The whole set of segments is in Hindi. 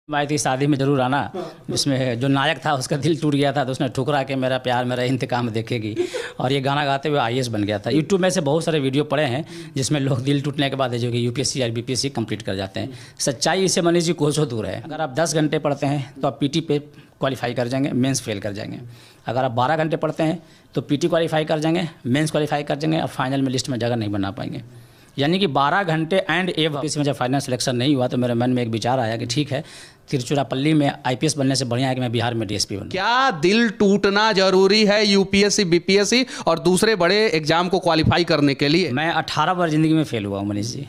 आई थी शादी में ज़रूर आना, जिसमें जो नायक था उसका दिल टूट गया था तो उसने ठुकरा के मेरा प्यार मेरा इंतकाम देखेगी, और ये गाना गाते हुए आईएएस बन गया था। यूट्यूब में से बहुत सारे वीडियो पड़े हैं जिसमें लोग दिल टूटने के बाद जो कि यूपीएससी या बीपीएससी कंप्लीट कर जाते हैं। सच्चाई इससे मनीष जी कोसों दूर है। अगर आप 10 घंटे पढ़ते हैं तो आप पीटी पे क्वालिफाई कर जाएंगे, मेंस फेल कर जाएंगे। अगर आप 12 घंटे पढ़ते हैं तो पीटी क्वालिफाई कर जाएंगे, मेंस क्वालिफाई कर जाएंगे, और फाइनल में लिस्ट में जगह नहीं बना पाएंगे। यानी कि 12 घंटे एंड किसी में जब फाइनल सिलेक्शन नहीं हुआ तो मेरे मन में एक विचार आया कि ठीक है, तिरुचिरापल्ली में आईपीएस बनने से बढ़िया है कि मैं बिहार में डीएसपी बनूं। क्या दिल टूटना जरूरी है यूपीएससी बीपीएससी और दूसरे बड़े एग्जाम को क्वालिफाई करने के लिए? मैं 18 बार ज़िंदगी में फेल हुआ हूँ मनीष जी।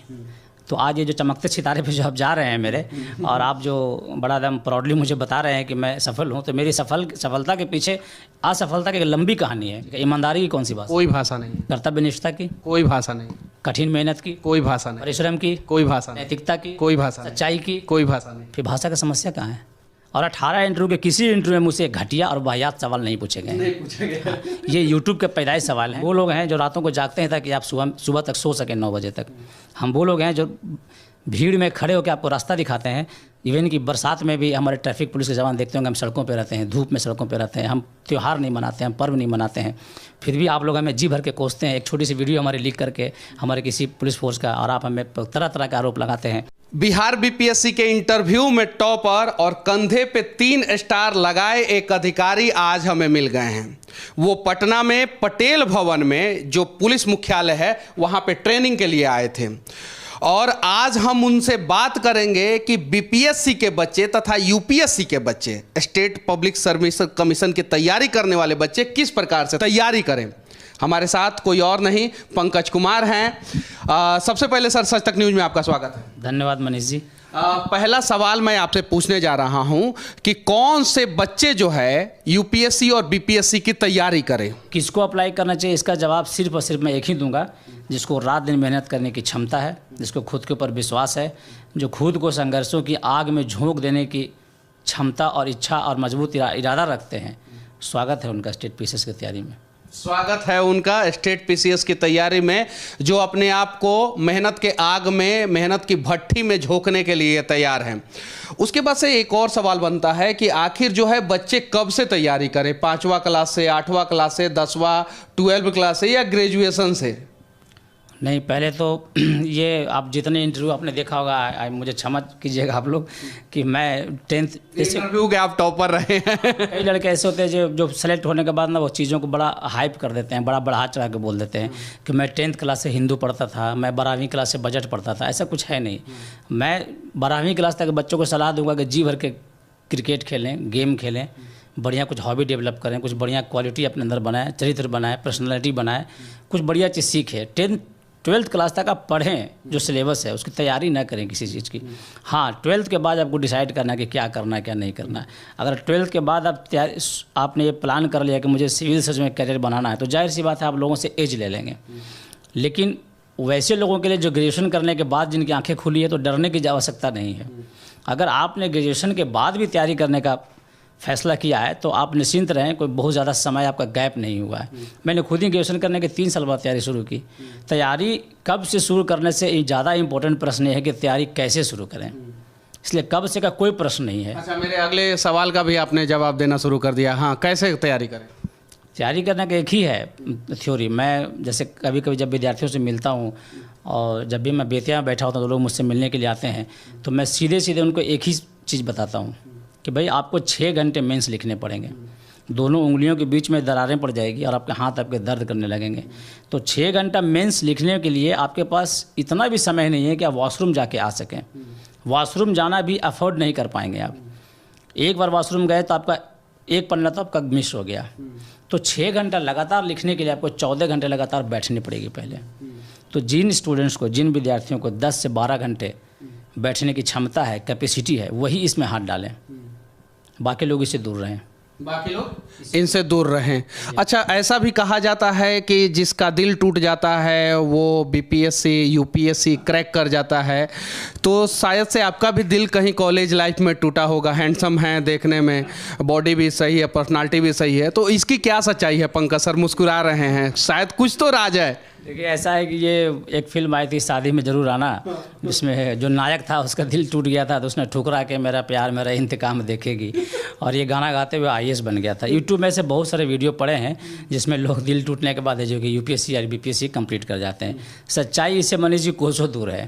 तो आज ये जो चमकते सितारे पे जो आप जा रहे हैं मेरे, और आप जो बड़ा एकदम प्राउडली मुझे बता रहे हैं कि मैं सफल हूँ, तो मेरी सफलता के पीछे असफलता की एक लंबी कहानी है। ईमानदारी की कौन सी बात? कोई भाषा नहीं। कर्तव्यनिष्ठता की? कोई भाषा नहीं। कठिन मेहनत की? कोई भाषा नहीं। परिश्रम की? कोई भाषा नहीं। नैतिकता की? कोई भाषा नहीं। सच्चाई की? कोई भाषा नहीं। फिर भाषा का समस्या कहाँ है? और 18 इंटरव्यू के किसी इंटरव्यू में मुझसे घटिया और वाहियात सवाल नहीं पूछे गए। ये यूट्यूब के पैदाइश सवाल हैं। वो लोग हैं जो रातों को जागते हैं ताकि आप सुबह तक सो सकें 9 बजे तक। हम वो लोग हैं जो भीड़ में खड़े होकर आपको रास्ता दिखाते हैं। इवन कि बरसात में भी हमारे ट्रैफिक पुलिस के जवान देखते होंगे, हम सड़कों पे रहते हैं, धूप में सड़कों पे रहते हैं, हम त्यौहार नहीं मनाते हैं, हम पर्व नहीं मनाते हैं, फिर भी आप लोग हमें जी भर के कोसते हैं। एक छोटी सी वीडियो हमारी लीक करके हमारे किसी पुलिस फोर्स का, और आप हमें तरह तरह का आरोप लगाते हैं। बिहार बीपीएससी के इंटरव्यू में टॉपर और कंधे पे 3 स्टार लगाए एक अधिकारी आज हमें मिल गए हैं। वो पटना में पटेल भवन में जो पुलिस मुख्यालय है वहाँ पे ट्रेनिंग के लिए आए थे, और आज हम उनसे बात करेंगे कि बीपीएससी के बच्चे तथा यूपीएससी के बच्चे, स्टेट पब्लिक सर्विस कमीशन की तैयारी करने वाले बच्चे किस प्रकार से तैयारी करें। हमारे साथ कोई और नहीं, पंकज कुमार हैं। सबसे पहले सर, सच तक न्यूज़ में आपका स्वागत है। धन्यवाद मनीष जी। पहला सवाल मैं आपसे पूछने जा रहा हूं कि कौन से बच्चे जो है यूपीएससी और बीपीएससी की तैयारी करें? किसको अप्लाई करना चाहिए, इसका जवाब सिर्फ और सिर्फ मैं एक ही दूंगा, जिसको रात दिन मेहनत करने की क्षमता है, जिसको खुद के ऊपर विश्वास है, जो खुद को संघर्षों की आग में झोंक देने की क्षमता और इच्छा और मजबूत इरादा रखते हैं। स्वागत है उनका स्टेट पीसीएस की तैयारी में। स्वागत है उनका स्टेट पीसीएस की तैयारी में, जो अपने आप को मेहनत के आग में, मेहनत की भट्ठी में झोंकने के लिए तैयार हैं। उसके बाद से एक और सवाल बनता है कि आखिर जो है बच्चे कब से तैयारी करें? 5वां क्लास से, 8वां क्लास से, 10वां 12वीं क्लास से, या ग्रेजुएशन से? नहीं, पहले तो ये आप जितने इंटरव्यू आपने देखा होगा, मुझे क्षमा कीजिएगा आप लोग कि मैं 10th इंटरव्यू के आप टॉपर रहे हैं। कई लड़के ऐसे होते हैं जो सेलेक्ट होने के बाद ना वो चीज़ों को बड़ा हाइप कर देते हैं, बड़ा बढ़ा चढ़ा के बोल देते हैं कि मैं 10th क्लास से हिंदू पढ़ता था, मैं 12वीं क्लास से बजट पढ़ता था। ऐसा कुछ है नहीं। मैं 12वीं क्लास तक बच्चों को सलाह दूंगा कि जी भर के क्रिकेट खेलें, गेम खेलें, बढ़िया कुछ हॉबी डेवलप करें, कुछ बढ़िया क्वालिटी अपने अंदर बनाएं, चरित्र बनाएं, पर्सनैलिटी बनाएं, कुछ बढ़िया चीज़ सीखें। 12th क्लास तक आप पढ़ें, जो सिलेबस है उसकी तैयारी ना करें किसी चीज़ की। हाँ, 12th के बाद आपको डिसाइड करना है कि क्या करना है क्या नहीं करना है। अगर 12th के बाद आपने ये प्लान कर लिया कि मुझे सिविल सर्जन में करियर बनाना है, तो जाहिर सी बात है आप लोगों से एज ले लेंगे। लेकिन वैसे लोगों के लिए जो ग्रेजुएशन करने के बाद जिनकी आंखें खुली है, तो डरने की आवश्यकता नहीं है। अगर आपने ग्रेजुएशन के बाद भी तैयारी करने का फैसला किया है तो आप निश्चिंत रहें, कोई बहुत ज़्यादा समय आपका गैप नहीं हुआ है। मैंने खुद ही ग्रेजुएशन करने के 3 साल बाद तैयारी शुरू की। तैयारी कब से शुरू करने से ज़्यादा इंपॉर्टेंट प्रश्न है कि तैयारी कैसे शुरू करें, इसलिए कब से का कोई प्रश्न नहीं है। अच्छा, मेरे अगले सवाल का भी आपने जवाब देना शुरू कर दिया। हाँ, कैसे तैयारी करें? तैयारी करने का एक ही है थ्योरी। मैं जैसे कभी कभी जब विद्यार्थियों से मिलता हूँ, और जब भी मैं बेतिया में बैठा होता हूँ तो लोग मुझसे मिलने के लिए आते हैं, तो मैं सीधे सीधे उनको एक ही चीज़ बताता हूँ कि भाई आपको 6 घंटे मेंस लिखने पड़ेंगे। दोनों उंगलियों के बीच में दरारें पड़ जाएगी और आपके हाथ आपके दर्द करने लगेंगे। तो 6 घंटा मेंस लिखने के लिए आपके पास इतना भी समय नहीं है कि आप वॉशरूम जाके आ सकें। वॉशरूम जाना भी अफोर्ड नहीं कर पाएंगे आप। एक बार वॉशरूम गए तो आपका एक पन्ना तो आपका मिस हो गया। तो 6 घंटा लगातार लिखने के लिए आपको 14 घंटे लगातार बैठनी पड़ेगी पहले। तो जिन स्टूडेंट्स को, जिन विद्यार्थियों को 10 से 12 घंटे बैठने की क्षमता है, कैपेसिटी है, वही इसमें हाथ डालें। बाकी लोग इससे दूर रहें। बाकी लोग इनसे दूर रहें। अच्छा, ऐसा भी कहा जाता है कि जिसका दिल टूट जाता है वो बीपीएससी यूपीएससी क्रैक कर जाता है, तो शायद से आपका भी दिल कहीं कॉलेज लाइफ में टूटा होगा। हैंडसम हैं देखने में, बॉडी भी सही है, पर्सनालिटी भी सही है, तो इसकी क्या सच्चाई है? पंकज सर मुस्कुरा रहे हैं, शायद कुछ तो राज है। देखिए ऐसा है कि ये एक फिल्म आई थी शादी में ज़रूर आना, जिसमें जो नायक था उसका दिल टूट गया था तो उसने ठुकरा के मेरा प्यार मेरा इंतकाम देखेगी, और ये गाना गाते हुए IAS बन गया था। यूट्यूब में से बहुत सारे वीडियो पड़े हैं जिसमें लोग दिल टूटने के बाद जो कि UPSC या BPSC कंप्लीट कर जाते हैं। सच्चाई इससे मनीष जी कोसों दूर है।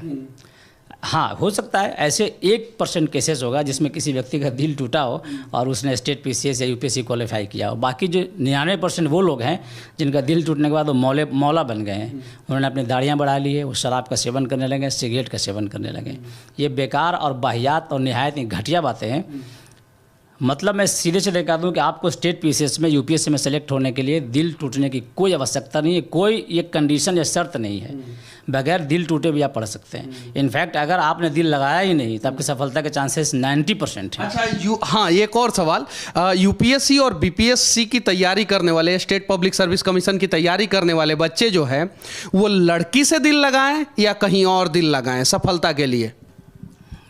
हाँ, हो सकता है ऐसे 1% केसेस होगा जिसमें किसी व्यक्ति का दिल टूटा हो और उसने स्टेट PCS या UPSC क्वालिफाई किया हो। बाकी जो 99% वो लोग हैं जिनका दिल टूटने के बाद वो मौला बन गए हैं। उन्होंने अपनी दाढ़ियाँ बढ़ा ली है, वो शराब का सेवन करने लगे, सिगरेट का सेवन करने लगे। ये बेकार और वाहियात और निहायत ही घटिया बातें हैं। मतलब मैं सीधे से दिखा दूं कि आपको स्टेट PCS में UPSC में सेलेक्ट होने के लिए दिल टूटने की कोई आवश्यकता नहीं है, कोई ये कंडीशन या शर्त नहीं है। बगैर दिल टूटे भी आप पढ़ सकते हैं। इनफैक्ट अगर आपने दिल लगाया ही नहीं तो आपकी सफलता के चांसेस 90% हैं। अच्छा, हाँ, एक और सवाल, UPSC और BPSC की तैयारी करने वाले, स्टेट पब्लिक सर्विस कमीशन की तैयारी करने वाले बच्चे जो है वो लड़की से दिल लगाएं या कहीं और दिल लगाएं सफलता के लिए?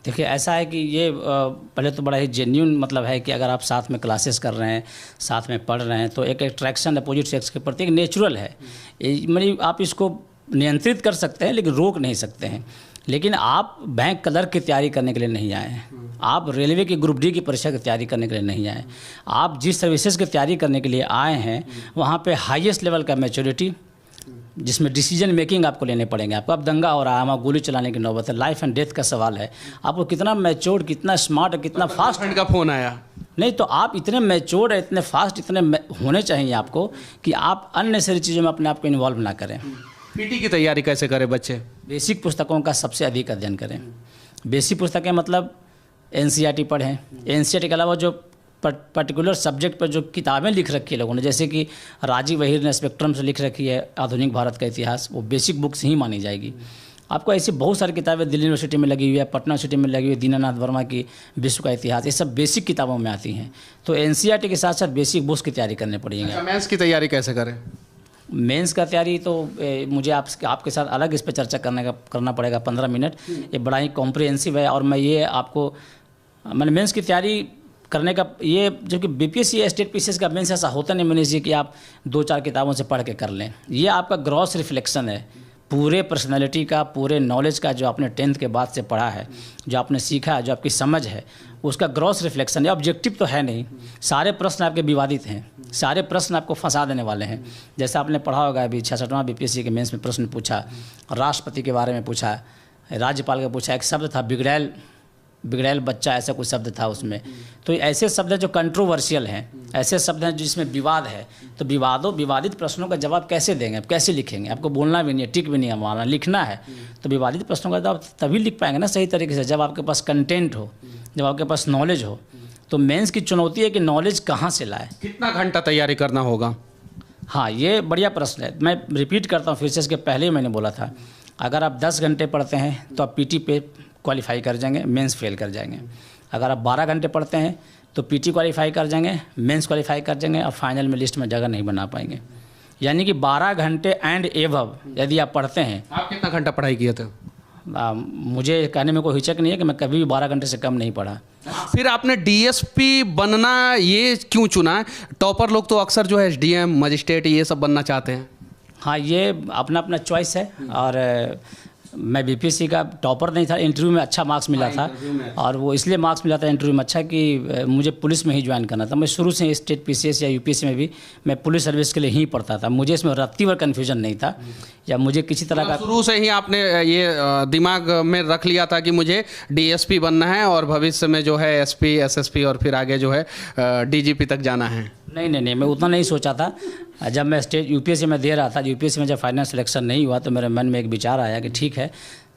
देखिए ऐसा है कि ये पहले तो बड़ा ही जेन्युइन मतलब है कि अगर आप साथ में क्लासेस कर रहे हैं, साथ में पढ़ रहे हैं, तो एक अट्रैक्शन अपोजिट सेक्स के प्रति एक नेचुरल है। मतलब आप इसको नियंत्रित कर सकते हैं लेकिन रोक नहीं सकते हैं। लेकिन आप बैंक क्लर्क की तैयारी करने के लिए नहीं आए हैं, आप रेलवे की ग्रुप D की परीक्षा की तैयारी करने के लिए नहीं आए। आप जिस सर्विसेज की तैयारी करने के लिए आए हैं वहाँ पे हाईएस्ट लेवल का मैच्योरिटी, जिसमें डिसीजन मेकिंग आपको लेने पड़ेंगे। आपको अब दंगा हो रहा है, वहाँ गोली चलाने की नौबत है, लाइफ एंड डेथ का सवाल है। आपको कितना मैच्योर्ड, कितना स्मार्ट और कितना फास्ट। फ्रेंड का फ़ोन आया नहीं तो आप इतने मैच्योर्ड है, इतने फास्ट, इतने होने चाहिए आपको कि आप अननेसेसरी चीज़ों में अपने आप को इन्वॉल्व ना करें। PT की तैयारी कैसे करें बच्चे? बेसिक पुस्तकों का सबसे अधिक अध्ययन करें। बेसिक पुस्तकें मतलब NCERT पढ़ें। NCERT के अलावा जो पर्टिकुलर सब्जेक्ट पर जो किताबें लिख रखी है लोगों ने, जैसे कि राजीव वहीर ने स्पेक्ट्रम से लिख रखी है आधुनिक भारत का इतिहास, वो बेसिक बुक्स ही मानी जाएगी। आपको ऐसी बहुत सारी किताबें दिल्ली यूनिवर्सिटी में लगी हुई है, पटना यूनिवर्सिटी में लगी हुई है, दीनानाथ वर्मा की विश्व का इतिहास, ये सब बेसिक किताबों में आती हैं। तो NCERT के साथ साथ बेसिक बुक्स की तैयारी करनी पड़ेगी। मेंस की तैयारी कैसे करें? मेंस का तैयारी तो मुझे आपके साथ अलग इस पर चर्चा करना पड़ेगा 15 मिनट। ये बड़ा ही कॉम्प्रिहेंसिव है और मैं ये आपको मैंने मेंस की तैयारी करने का ये, जो कि BPSC या स्टेट PCS का मेंस ऐसा होता नहीं मनीष जी कि आप 2-4 किताबों से पढ़ के कर लें। ये आपका ग्रॉस रिफ्लेक्शन है पूरे पर्सनालिटी का, पूरे नॉलेज का, जो आपने 10th के बाद से पढ़ा है, जो आपने सीखा है, जो आपकी समझ है, उसका ग्रॉस रिफ्लेक्शन है। ऑब्जेक्टिव तो है नहीं। सारे प्रश्न आपके विवादित हैं, सारे प्रश्न आपको फंसा देने वाले हैं। जैसे आपने पढ़ा होगा अभी 66वां BPSC के मेंस में प्रश्न पूछा, राष्ट्रपति के बारे में पूछा, राज्यपाल का पूछा, एक शब्द था बिगड़ैल बच्चा, ऐसा कुछ शब्द था उसमें। तो ऐसे शब्द हैं जो कंट्रोवर्शियल हैं, ऐसे शब्द हैं जिसमें विवाद है। तो विवादित प्रश्नों का जवाब कैसे देंगे, आप कैसे लिखेंगे? आपको बोलना भी नहीं है, टिक भी नहीं है, मारना लिखना है। तो विवादित प्रश्नों का जवाब तभी लिख पाएंगे ना सही तरीके से, जब आपके पास कंटेंट हो, जब आपके पास नॉलेज हो। तो मेंस की चुनौती है कि नॉलेज कहाँ से लाए। कितना घंटा तैयारी करना होगा? हाँ, ये बढ़िया प्रश्न है। मैं रिपीट करता हूँ फिर से, इसके पहले ही मैंने बोला था, अगर आप 10 घंटे पढ़ते हैं तो आप PT पे क्वालिफाई कर जाएंगे, मेंस फेल कर जाएंगे। अगर आप 12 घंटे पढ़ते हैं तो PT क्वालिफाई कर जाएंगे, मेंस क्वालिफाई कर जाएंगे और फाइनल में लिस्ट में जगह नहीं बना पाएंगे। यानी कि 12 घंटे एंड एबव यदि आप पढ़ते हैं। आप कितना घंटा पढ़ाई किए थे? मुझे कहने में कोई हिचक नहीं है कि मैं कभी भी 12 घंटे से कम नहीं पढ़ा। फिर आपने DSP बनना ये क्यों चुना? टॉपर लोग तो अक्सर जो है SDM, मजिस्ट्रेट, ये सब बनना चाहते हैं। हाँ, ये अपना अपना चॉइस है। और मैं BPSC का टॉपर नहीं था, इंटरव्यू में अच्छा मार्क्स मिला था, और वो इसलिए मार्क्स मिला था इंटरव्यू में अच्छा कि मुझे पुलिस में ही ज्वाइन करना था। मैं शुरू से स्टेट PCS या UPSC में भी मैं पुलिस सर्विस के लिए ही पढ़ता था। मुझे इसमें रत्ती भर कन्फ्यूजन नहीं था या मुझे किसी तरह का। शुरू से ही आपने ये दिमाग में रख लिया था कि मुझे DSP बनना है और भविष्य में जो है SP, SSP और फिर आगे जो है DGP तक जाना है? नहीं, मैं उतना नहीं सोचा था। जब मैं स्टेट UPSC में दे रहा था, UPSC में जब फाइनल सिलेक्शन नहीं हुआ तो मेरे मन में एक विचार आया कि ठीक है,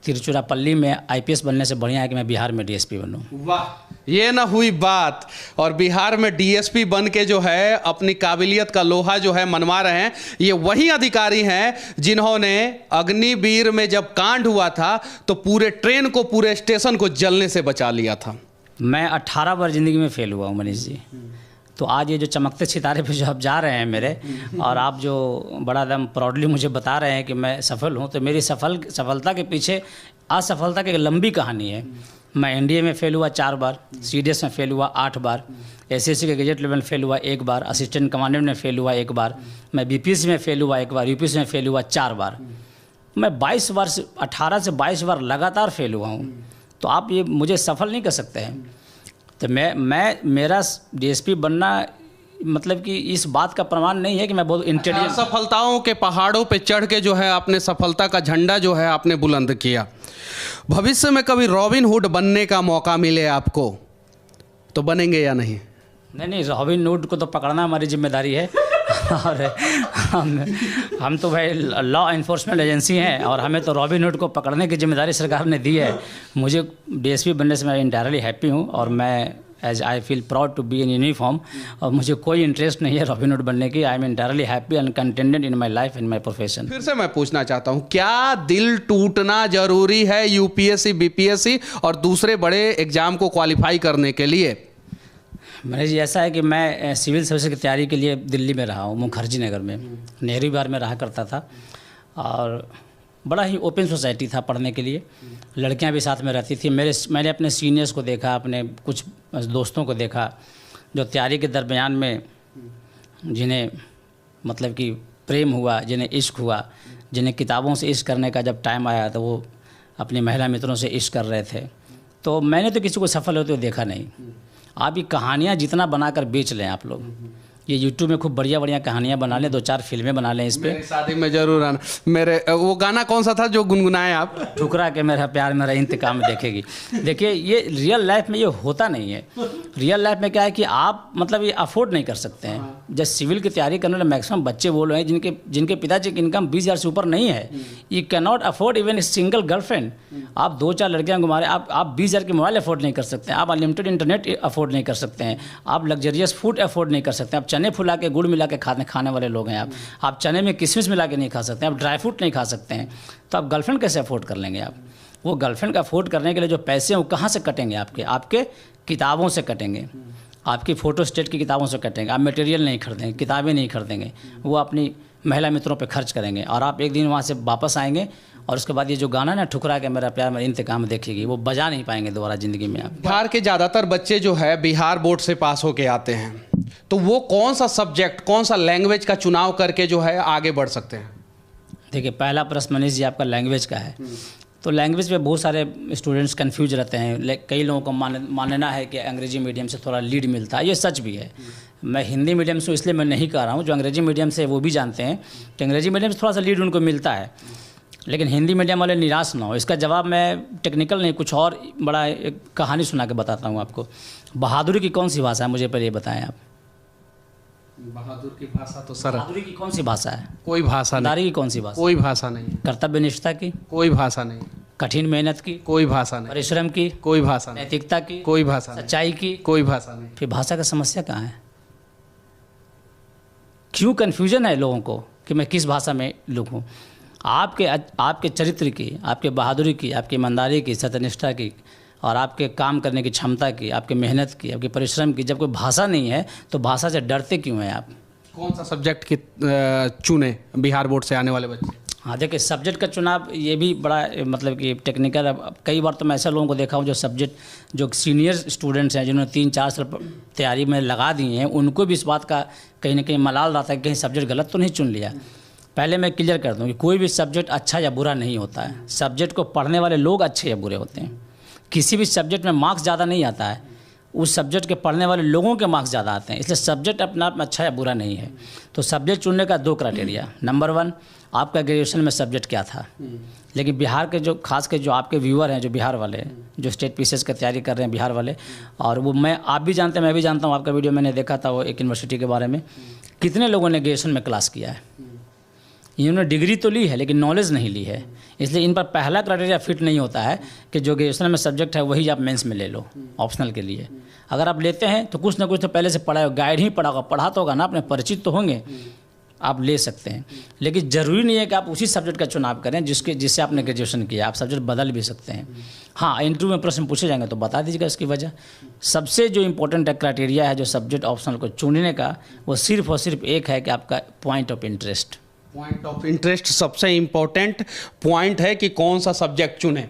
तिरुचिरापल्ली में IPS बनने से बढ़िया है कि मैं बिहार में DSP बनूं। वाह, ये ना हुई बात। और बिहार में DSP बन के जो है अपनी काबिलियत का लोहा जो है मनवा रहे हैं। ये वही अधिकारी हैं जिन्होंने अग्निवीर में जब कांड हुआ था तो पूरे ट्रेन को, पूरे स्टेशन को जलने से बचा लिया था। मैं 18 बार ज़िंदगी में फेल हुआ हूँ मनीष जी। तो आज ये जो चमकते सितारे पे जो आप जा रहे हैं मेरे, और आप जो बड़ा दम प्राउडली मुझे बता रहे हैं कि मैं सफल हूँ, तो मेरी सफलता के पीछे असफलता की एक लंबी कहानी है। मैं एनडीए में फेल हुआ 4 बार, सीडीएस में फेल हुआ 8 बार, एसएससी के ग्रेजुएट लेवल में फेल हुआ 1 बार, असिस्टेंट कमांडेंट में फेल हुआ 1 बार, मैं बीपीएससी में फेल हुआ 1 बार, यूपीएससी में फेल हुआ 4 बार। मैं 18 से 22 बार लगातार फेल हुआ हूँ। तो आप ये मुझे सफल नहीं कर सकते हैं। तो मेरा डीएसपी बनना मतलब कि इस बात का प्रमाण नहीं है कि मैं बहुत इंटेलिजेंट। सफलताओं के पहाड़ों पे चढ़ के जो है आपने सफलता का झंडा जो है आपने बुलंद किया। भविष्य में कभी रॉबिन हुड बनने का मौका मिले आपको तो बनेंगे या नहीं? नहीं, रॉबिन हुड को तो पकड़ना हमारी जिम्मेदारी है। और हम तो भाई लॉ इन्फोर्समेंट एजेंसी हैं और हमें तो रॉबिन हुड को पकड़ने की जिम्मेदारी सरकार ने दी है। मुझे डीएसपी बनने से मैं इंटायरली हैप्पी हूँ और मैं as I feel proud to be in uniform. और मुझे कोई इंटरेस्ट नहीं है रॉबिन हुड बनने की। I am entirely happy and contented in my life, in my profession. फिर से मैं पूछना चाहता हूँ, क्या दिल टूटना जरूरी है यूपीएससी, बीपीएससी और दूसरे बड़े एग्जाम को क्वालिफाई करने के लिए? मैंने जी ऐसा है कि मैं सिविल सर्विस की तैयारी के लिए दिल्ली में रहा हूँ, मुखर्जी नगर में, नेहरू विहार में रहा करता था। और बड़ा ही ओपन सोसाइटी था पढ़ने के लिए, लड़कियां भी साथ में रहती थी। मैंने अपने सीनियर्स को देखा, अपने कुछ दोस्तों को देखा जो तैयारी के दरमियान में जिन्हें मतलब कि प्रेम हुआ, जिन्हें इश्क हुआ, जिन्हें किताबों से इश्क करने का जब टाइम आया तो वो अपनी महिला मित्रों से इश्क कर रहे थे। तो मैंने तो किसी को सफल होते हुए देखा नहीं। आप ये कहानियाँ जितना बनाकर बेच लें आप लोग, ये यूट्यूब में खूब बढ़िया कहानियाँ बना लें, 2-4 फिल्में बना लें इस पर। शादी में जरूर आना। मेरे वो गाना कौन सा था जो गुनगुनाए आप? ठुकरा के मेरा प्यार मेरा इंतकाम देखेगी। देखिए ये रियल लाइफ में ये होता नहीं है। रियल लाइफ में क्या है कि आप मतलब ये अफोर्ड नहीं कर सकते हैं। जब सिविल की तैयारी करने वाले मैक्सिमम बच्चे वो लोग हैं जिनके पिताजी की इनकम 20,000 से ऊपर नहीं है। You can not afford even a single girlfriend. आप 2-4 लड़कियाँ घुमा रहे, आप 20,000 की मोबाइल अफोर्ड नहीं कर सकते हैं, आप अनलिमिटेड इंटरनेट अफोर्ड नहीं कर सकते हैं, आप लग्जरियस फूड अफोर्ड नहीं कर सकते, आप चने फुला के गुड़ मिला के खाने वाले लोग हैं आप चने में किशमिश मिला के नहीं खा सकते, आप ड्राई फ्रूट नहीं खा सकते हैं। तो आप गर्लफ्रेंड कैसे अफोर्ड कर लेंगे? आप वो गर्लफ्रेंड का अफोर्ड करने के लिए जो पैसे हैं वो कहाँ से कटेंगे? आपके किताबों से कटेंगे, आपकी फ़ोटो स्टेट की किताबों से कटेंगे। आप मटेरियल नहीं खरीदेंगे, किताबें नहीं खरीदेंगे, वो अपनी महिला मित्रों पे खर्च करेंगे। और आप एक दिन वहाँ से वापस आएंगे और उसके बाद ये जो गाना ना ठुकरा के मेरा प्यार मेरा इंतकाम देखेगी, वो बजा नहीं पाएंगे दोबारा ज़िंदगी में। आप बिहार के ज़्यादातर बच्चे जो है बिहार बोर्ड से पास होके आते हैं, तो वो कौन सा सब्जेक्ट, कौन सा लैंग्वेज का चुनाव करके जो है आगे बढ़ सकते हैं? देखिए पहला प्रश्न मनीष जी आपका लैंग्वेज का है। तो लैंग्वेज पे बहुत सारे स्टूडेंट्स कंफ्यूज रहते हैं। कई लोगों को मानना है कि अंग्रेजी मीडियम से थोड़ा लीड मिलता है, ये सच भी है। मैं हिंदी मीडियम से इसलिए मैं नहीं कह रहा हूँ, जो अंग्रेजी मीडियम से वो भी जानते हैं कि अंग्रेजी मीडियम से थोड़ा सा लीड उनको मिलता है, लेकिन हिंदी मीडियम वाले निराश ना हो। इसका जवाब मैं टेक्निकल नहीं, कुछ और बड़ा एक कहानी सुना के बताता हूँ आपको। बहादुरी की कौन सी भाषा है, मुझे पहले ये बताएं आप। बहादुर की भाषा तो सर, बहादुरी की कौन सी भाषा है? कोई भाषा नहीं। दारी की कौन सी भाषा? कोई भाषा नहीं। कर्तव्यनिष्ठता की? कोई भाषा नहीं। कठिन मेहनत की? कोई भाषा नहीं। परिश्रम की? कोई भाषा नहीं। नैतिकता की? कोई भाषा नहीं। सच्चाई की? कोई भाषा नहीं। फिर भाषा का समस्या कहाँ है? क्यों कन्फ्यूजन है लोगों को कि मैं किस भाषा में लिखूँ? आपके चरित्र की, आपके बहादुरी की, आपकी ईमानदारी की, सत्यनिष्ठा की और आपके काम करने की क्षमता की, आपके मेहनत की, आपके परिश्रम की, जब कोई भाषा नहीं है तो भाषा से डरते क्यों हैं आप? कौन सा सब्जेक्ट की चुने बिहार बोर्ड से आने वाले बच्चे? हाँ देखिए, सब्जेक्ट का चुनाव ये भी बड़ा मतलब कि टेक्निकल है। कई बार तो मैं ऐसे लोगों को देखा हूँ जो सीनियर स्टूडेंट्स हैं, जिन्होंने 3-4 साल तैयारी में लगा दी हैं, उनको भी इस बात का कहीं ना कहीं मलाल रहता है कि कहीं सब्जेक्ट गलत तो नहीं चुन लिया। पहले मैं क्लियर कर दूँ कि कोई भी सब्जेक्ट अच्छा या बुरा नहीं होता है। सब्जेक्ट को पढ़ने वाले लोग अच्छे या बुरे होते हैं। किसी भी सब्जेक्ट में मार्क्स ज़्यादा नहीं आता है, उस सब्जेक्ट के पढ़ने वाले लोगों के मार्क्स ज़्यादा आते हैं। इसलिए सब्जेक्ट अपने आप में अच्छा या बुरा नहीं है। तो सब्जेक्ट चुनने का 2 क्राइटेरिया। नंबर 1, आपका ग्रेजुएशन में सब्जेक्ट क्या था। लेकिन बिहार के जो खास के जो आपके व्यूअर हैं, जो बिहार वाले, जो स्टेट पीसीएस की तैयारी कर रहे हैं बिहार वाले, और वो आप भी जानते हैं, मैं भी जानता हूँ, आपका वीडियो मैंने देखा था वो एक यूनिवर्सिटी के बारे में। कितने लोगों ने ग्रेजुएशन में क्लास किया है? इन्होंने डिग्री तो ली है लेकिन नॉलेज नहीं ली है। इसलिए इन पर पहला क्राइटेरिया फिट नहीं होता है कि जो ग्रेजुएशन में सब्जेक्ट है वही आप मेंस में ले लो ऑप्शनल के लिए। अगर आप लेते हैं तो कुछ ना कुछ तो पहले से पढ़ा है, गाइड ही पढ़ा तो होगा ना, अपने परिचित तो होंगे, आप ले सकते हैं। लेकिन ज़रूरी नहीं है कि आप उसी सब्जेक्ट का चुनाव करें जिससे आपने ग्रेजुएशन किया। आप सब्जेक्ट बदल भी सकते हैं। हाँ, इंटरव्यू में प्रश्न पूछे जाएंगे तो बता दीजिएगा इसकी वजह। सबसे जो इम्पोर्टेंट क्राइटेरिया है जो सब्जेक्ट ऑप्शनल को चुनने का, वो सिर्फ और सिर्फ एक है कि आपका point of interest. Point of interest सबसे इम्पोर्टेंट पॉइंट है कि कौन सा सब्जेक्ट चुने।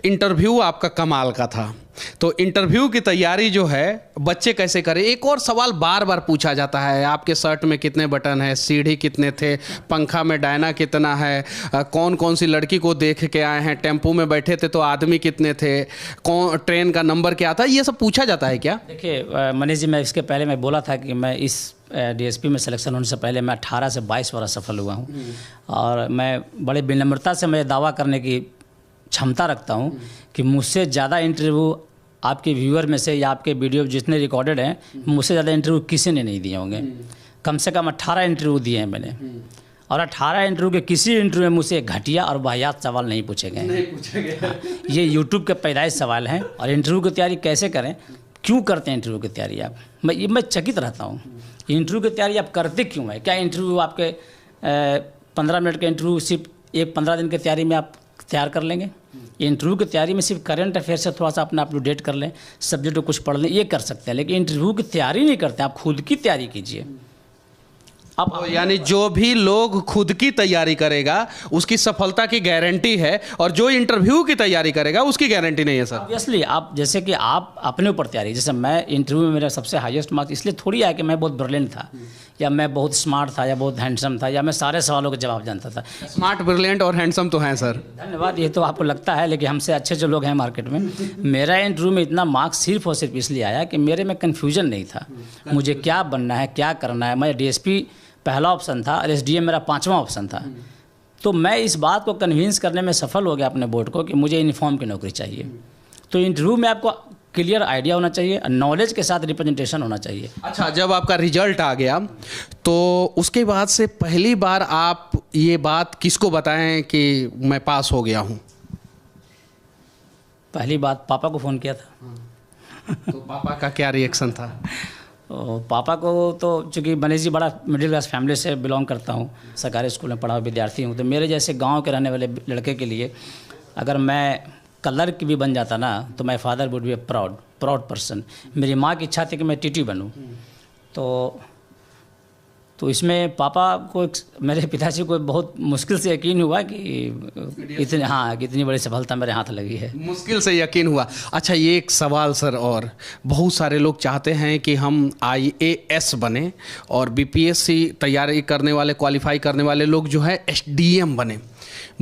इंटरव्यू आपका कमाल का था, तो इंटरव्यू की तैयारी जो है बच्चे कैसे करें। एक और सवाल बार बार पूछा जाता है, आपके शर्ट में कितने बटन है, सीढ़ी कितने थे, पंखा में डायना कितना है, कौन कौन सी लड़की को देख के आए हैं, टेम्पो में बैठे थे तो आदमी कितने थे, कौन ट्रेन का नंबर क्या था, ये सब पूछा जाता है क्या? देखिए मनीष जी, मैं इसके पहले मैं बोला था कि मैं इस डीएसपी में सिलेक्शन होने से पहले मैं 18 से 22 वर्ष सफल हुआ हूँ और मैं बड़े विनम्रता से मैं दावा करने की क्षमता रखता हूँ कि मुझसे ज़्यादा इंटरव्यू आपके व्यूअर में से या आपके वीडियो जितने रिकॉर्डेड हैं, मुझसे ज़्यादा इंटरव्यू किसी ने नहीं दिए होंगे। कम से कम 18 इंटरव्यू दिए हैं मैंने, और 18 इंटरव्यू के किसी इंटरव्यू में मुझसे घटिया और वाहियात सवाल नहीं पूछे गए। ये यूट्यूब के पैदाइश सवाल हैं। और इंटरव्यू की तैयारी कैसे करें, क्यों करते हैं इंटरव्यू की तैयारी आप, मैं चकित रहता हूँ। इंटरव्यू की तैयारी आप करते क्यों है? क्या इंटरव्यू आपके 15 मिनट के इंटरव्यू सिर्फ 15 दिन की तैयारी में आप तैयार कर लेंगे? इंटरव्यू की तैयारी में सिर्फ करंट अफेयर से थोड़ा सा अपना अप टू डेट कर लें, सब्जेक्ट को कुछ पढ़ लें, ये कर सकते हैं। लेकिन इंटरव्यू की तैयारी नहीं करते, आप खुद की तैयारी कीजिए। अब यानी जो भी लोग खुद की तैयारी करेगा उसकी सफलता की गारंटी है, और जो इंटरव्यू की तैयारी करेगा उसकी गारंटी नहीं है सर। ऑब्वियसली आप जैसे कि आप अपने ऊपर तैयारी, जैसे मैं इंटरव्यू में मेरा सबसे हाईएस्ट मार्क्स इसलिए थोड़ी आया कि मैं बहुत ब्रिलियंट था या मैं बहुत स्मार्ट था या बहुत हैंडसम था या मैं सारे सवालों के जवाब जानता था। स्मार्ट, ब्रिलियंट और हैंडसम तो हैं सर। धन्यवाद, ये तो आपको लगता है, लेकिन हमसे अच्छे जो लोग हैं मार्केट में। मेरा इंटरव्यू में इतना मार्क्स सिर्फ और सिर्फ इसलिए आया कि मेरे में कन्फ्यूजन नहीं था, मुझे क्या बनना है, क्या करना है। मैं डीएसपी पहला ऑप्शन था और एसडीएम मेरा 5वां ऑप्शन था। तो मैं इस बात को कन्विंस करने में सफल हो गया अपने बोर्ड को कि मुझे यूनिफॉर्म की नौकरी चाहिए। तो इंटरव्यू में आपको क्लियर आइडिया होना चाहिए, नॉलेज के साथ रिप्रेजेंटेशन होना चाहिए। अच्छा, जब आपका रिजल्ट आ गया तो उसके बाद से पहली बार आप ये बात किसको बताएं कि मैं पास हो गया हूँ? पहली बात पापा को फ़ोन किया था। तो पापा का क्या रिएक्शन था? पापा को तो चूँकि मनीष जी बड़ा मिडिल क्लास फैमिली से बिलोंग करता हूँ, सरकारी स्कूल में पढ़ा हुआ विद्यार्थी हूँ, तो मेरे जैसे गांव के रहने वाले लड़के के लिए अगर मैं क्लर्क भी बन जाता ना तो my father would be A proud person. मेरी माँ की इच्छा थी कि मैं टीटी बनूँ। तो इसमें पापा को, मेरे पिताजी को बहुत मुश्किल से यकीन हुआ कि इतनी बड़ी सफलता मेरे हाथ लगी है। मुश्किल से यकीन हुआ। अच्छा, ये एक सवाल सर, और बहुत सारे लोग चाहते हैं कि हम IAS बने और बीपीएससी तैयारी करने वाले, क्वालिफाई करने वाले लोग जो है SDM बने।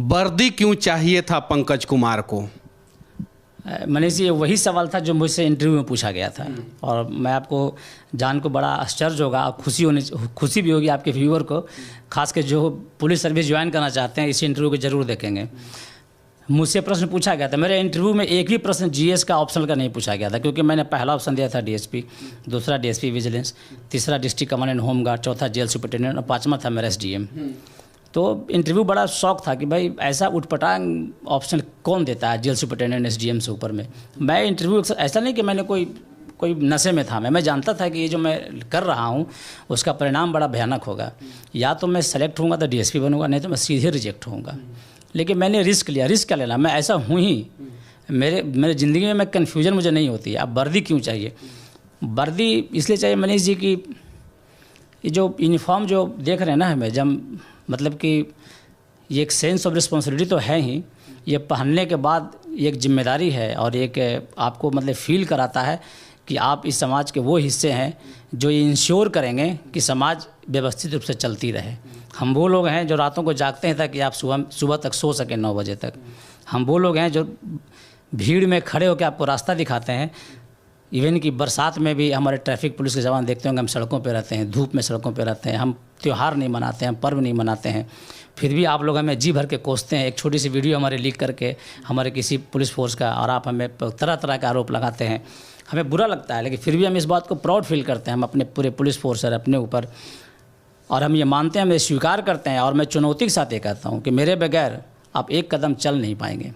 वर्दी क्यों चाहिए था पंकज कुमार को? मनीष जी, वही सवाल था जो मुझसे इंटरव्यू में पूछा गया था, और मैं आपको जान को बड़ा आश्चर्य होगा, खुशी भी होगी आपके व्यूअर को, खास कर जो पुलिस सर्विस ज्वाइन करना चाहते हैं, इस इंटरव्यू को जरूर देखेंगे। मुझसे प्रश्न पूछा गया था, मेरे इंटरव्यू में एक भी प्रश्न GS का ऑप्शनल का नहीं पूछा गया था, क्योंकि मैंने पहला ऑप्शन दिया था DSP, दूसरा DSP विजिलेंस, तीसरा डिस्ट्रिक्ट कमांड एंड होमगार्ड, चौथा जेल सुपरिटेंडेंट और 5वां था मेरा SDM। तो इंटरव्यू बड़ा शौक था कि भाई ऐसा उठपटांग ऑप्शन कौन देता है जेल सुपरिटेंडेंट SDM से ऊपर में। मैं इंटरव्यू ऐसा नहीं कि मैंने कोई नशे में था, मैं जानता था कि ये जो मैं कर रहा हूँ उसका परिणाम बड़ा भयानक होगा। या तो मैं सेलेक्ट होऊंगा तो DSP बनूंगा, नहीं तो मैं सीधे रिजेक्ट होऊंगा। लेकिन मैंने रिस्क लिया। रिस्क क्या लेना, मैं ऐसा हूँ ही, मेरे ज़िंदगी में मैं कन्फ्यूजन मुझे नहीं होती है। अब वर्दी क्यों चाहिए? वर्दी इसलिए चाहिए मनीष जी कि ये जो यूनिफॉर्म जो देख रहे हैं ना हमें, जब मतलब कि ये एक सेंस ऑफ रिस्पॉन्सिबिलिटी तो है ही, ये पहनने के बाद ये एक जिम्मेदारी है और एक आपको मतलब फील कराता है कि आप इस समाज के वो हिस्से हैं जो ये इंश्योर करेंगे कि समाज व्यवस्थित रूप से चलती रहे। हम वो लोग हैं जो रातों को जागते हैं ताकि आप सुबह तक सो सकें 9 बजे तक। हम वो लोग हैं जो भीड़ में खड़े होकर आपको रास्ता दिखाते हैं। इवन कि बरसात में भी हमारे ट्रैफिक पुलिस के जवान देखते होंगे, हम सड़कों पे रहते हैं, धूप में सड़कों पे रहते हैं, हम त्यौहार नहीं मनाते हैं, हम पर्व नहीं मनाते हैं, फिर भी आप लोग हमें जी भर के कोसते हैं। एक छोटी सी वीडियो हमारे लीक करके हमारे किसी पुलिस फोर्स का, और आप हमें तरह तरह के आरोप लगाते हैं। हमें बुरा लगता है, लेकिन फिर भी हम इस बात को प्राउड फील करते हैं हम अपने पूरे पुलिस फोर्स और अपने ऊपर, और हम ये मानते हैं, हम ये स्वीकार करते हैं। और मैं चुनौती के साथ ये कहता हूँ कि मेरे बगैर आप एक कदम चल नहीं पाएंगे।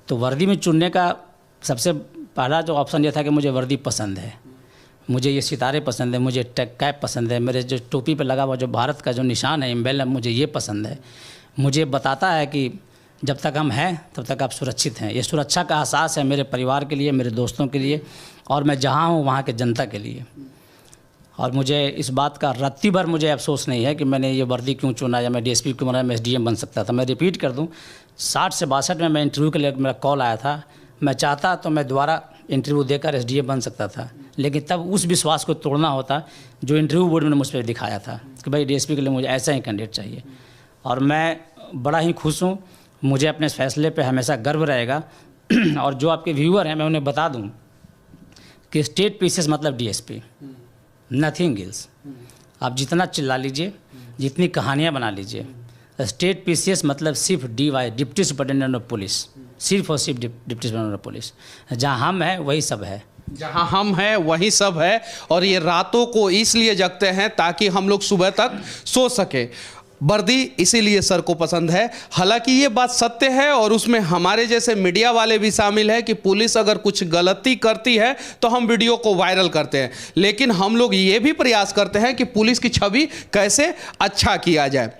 तो वर्दी में चुनने का सबसे पहला जो ऑप्शन ये था कि मुझे वर्दी पसंद है, मुझे ये सितारे पसंद है, मुझे टैग कैप पसंद है, मेरे जो टोपी पे लगा हुआ जो भारत का जो निशान है, एम्बेलम, मुझे ये पसंद है। मुझे बताता है कि जब तक हम हैं तब तक आप सुरक्षित हैं। ये सुरक्षा का एहसास है मेरे परिवार के लिए, मेरे दोस्तों के लिए, और मैं जहाँ हूँ वहाँ के जनता के लिए। और मुझे इस बात का रत्ती भर मुझे अफसोस नहीं है कि मैंने ये वर्दी क्यों चुना, या मैं DSP क्यों बना, मैं SDM बन सकता था। मैं रिपीट कर दूँ, 60 से 62 में मैं इंटरव्यू के लिए मेरा कॉल आया था। मैं चाहता तो मैं दोबारा इंटरव्यू देकर एसडीएम बन सकता था, लेकिन तब उस विश्वास को तोड़ना होता जो इंटरव्यू बोर्ड में मुझ पर दिखाया था कि भाई डीएसपी के लिए मुझे ऐसा ही कैंडिडेट चाहिए। और मैं बड़ा ही खुश हूँ, मुझे अपने इस फैसले पे हमेशा गर्व रहेगा। और जो आपके व्यूअर हैं, मैं उन्हें बता दूं कि स्टेट पीसीएस मतलब डीएसपी, नथिंग एल्स। आप जितना चिल्ला लीजिए, जितनी कहानियाँ बना लीजिए, स्टेट पीसीएस मतलब सिर्फ DY, deputy superintendent of police, सिर्फ और सिर्फ डिप्टी सुपरिटेंडेंट ऑफ पुलिस। जहाँ हम हैं वही सब है, जहाँ हम हैं वही सब है। और ये रातों को इसलिए जगते हैं ताकि हम लोग सुबह तक सो सके। वर्दी इसीलिए सर को पसंद है। हालांकि ये बात सत्य है और उसमें हमारे जैसे मीडिया वाले भी शामिल है कि पुलिस अगर कुछ गलती करती है तो हम वीडियो को वायरल करते हैं, लेकिन हम लोग ये भी प्रयास करते हैं कि पुलिस की छवि कैसे अच्छा किया जाए।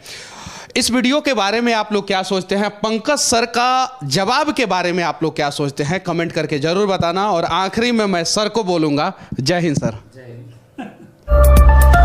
इस वीडियो के बारे में आप लोग क्या सोचते हैं? पंकज सर का जवाब के बारे में आप लोग क्या सोचते हैं? कमेंट करके जरूर बताना। और आखिरी में मैं सर को बोलूँगा, जय हिंद सर। जय हिंद।